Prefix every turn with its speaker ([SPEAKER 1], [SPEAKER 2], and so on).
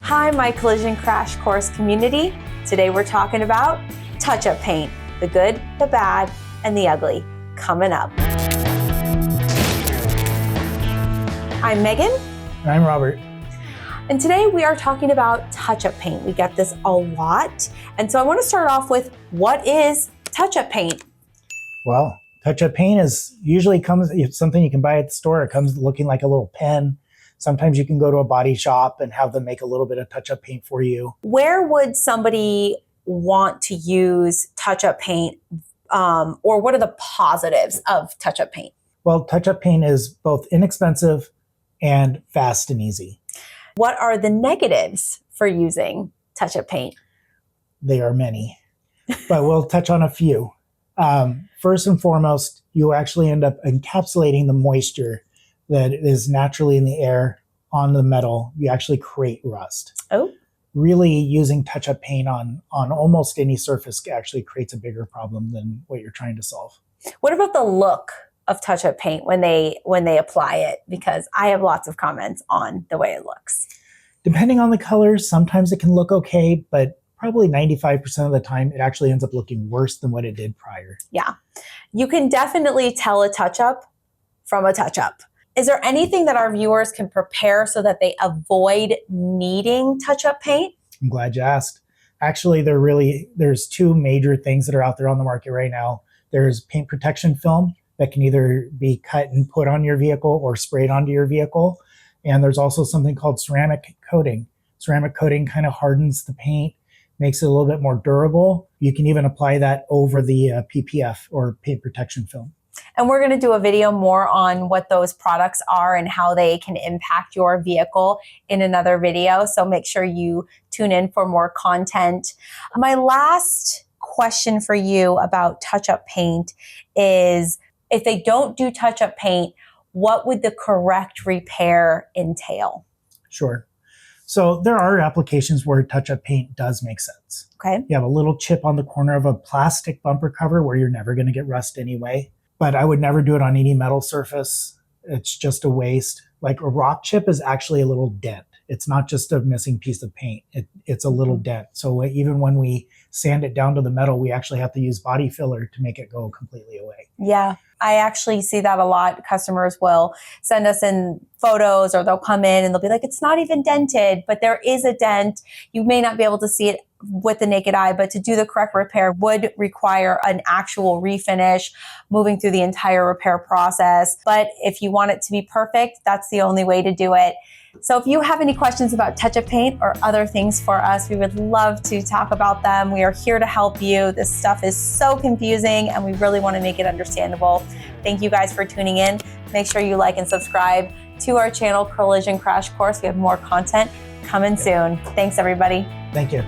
[SPEAKER 1] Hi, my Collision Crash Course community. Today we're talking about touch-up paint, the good, the bad, and the ugly, coming up. I'm Megan.
[SPEAKER 2] And I'm Robert.
[SPEAKER 1] And today we are talking about touch-up paint. We get this a lot. And so I want to start off with, what is touch-up paint?
[SPEAKER 2] Well, touch-up paint it's something you can buy at the store. It comes looking like a little pen. Sometimes you can go to a body shop and have them make a little bit of touch-up paint for you.
[SPEAKER 1] Where would somebody want to use touch-up paint, or what are the positives of touch-up paint?
[SPEAKER 2] Well, touch-up paint is both inexpensive and fast and easy.
[SPEAKER 1] What are the negatives for using touch-up paint?
[SPEAKER 2] They are many, but we'll touch on a few. First and foremost, you actually end up encapsulating the moisture that is naturally in the air on the metal. You actually create rust.
[SPEAKER 1] Oh.
[SPEAKER 2] Really, using touch-up paint on almost any surface actually creates a bigger problem than what you're trying to solve.
[SPEAKER 1] What about the look of touch-up paint when they apply it? Because I have lots of comments on the way it looks.
[SPEAKER 2] Depending on the colors, sometimes it can look okay, but probably 95% of the time, it actually ends up looking worse than what it did prior.
[SPEAKER 1] Yeah. You can definitely tell a touch-up from a touch-up. Is there anything that our viewers can prepare so that they avoid needing touch-up paint?
[SPEAKER 2] I'm glad you asked. Actually, there's two major things that are out there on the market right now. There's paint protection film that can either be cut and put on your vehicle or sprayed onto your vehicle. And there's also something called ceramic coating. Ceramic coating kind of hardens the paint, makes it a little bit more durable. You can even apply that over the PPF or paint protection film.
[SPEAKER 1] And we're going to do a video more on what those products are and how they can impact your vehicle in another video. So make sure you tune in for more content. My last question for you about touch-up paint is, if they don't do touch-up paint, what would the correct repair entail?
[SPEAKER 2] Sure. So there are applications where touch-up paint does make sense.
[SPEAKER 1] Okay.
[SPEAKER 2] You have a little chip on the corner of a plastic bumper cover where you're never going to get rust anyway. But I would never do it on any metal surface. It's just a waste. Like a rock chip is actually a little dent. It's not just a missing piece of paint. It's a little dent. So even when we sand it down to the metal, we actually have to use body filler to make it go completely away.
[SPEAKER 1] Yeah, I actually see that a lot. Customers will send us in photos, or they'll come in and they'll be like, it's not even dented, but there is a dent. You may not be able to see it with the naked eye, but to do the correct repair would require an actual refinish, moving through the entire repair process. But if you want it to be perfect, that's the only way to do it. So if you have any questions about touch-up paint or other things for us, we would love to talk about them. We are here to help you. This stuff is so confusing and we really want to make it understandable. Thank you guys for tuning in. Make sure you like and subscribe to our channel, Collision Crash Course. We have more content coming soon. Thanks, everybody.
[SPEAKER 2] Thank you.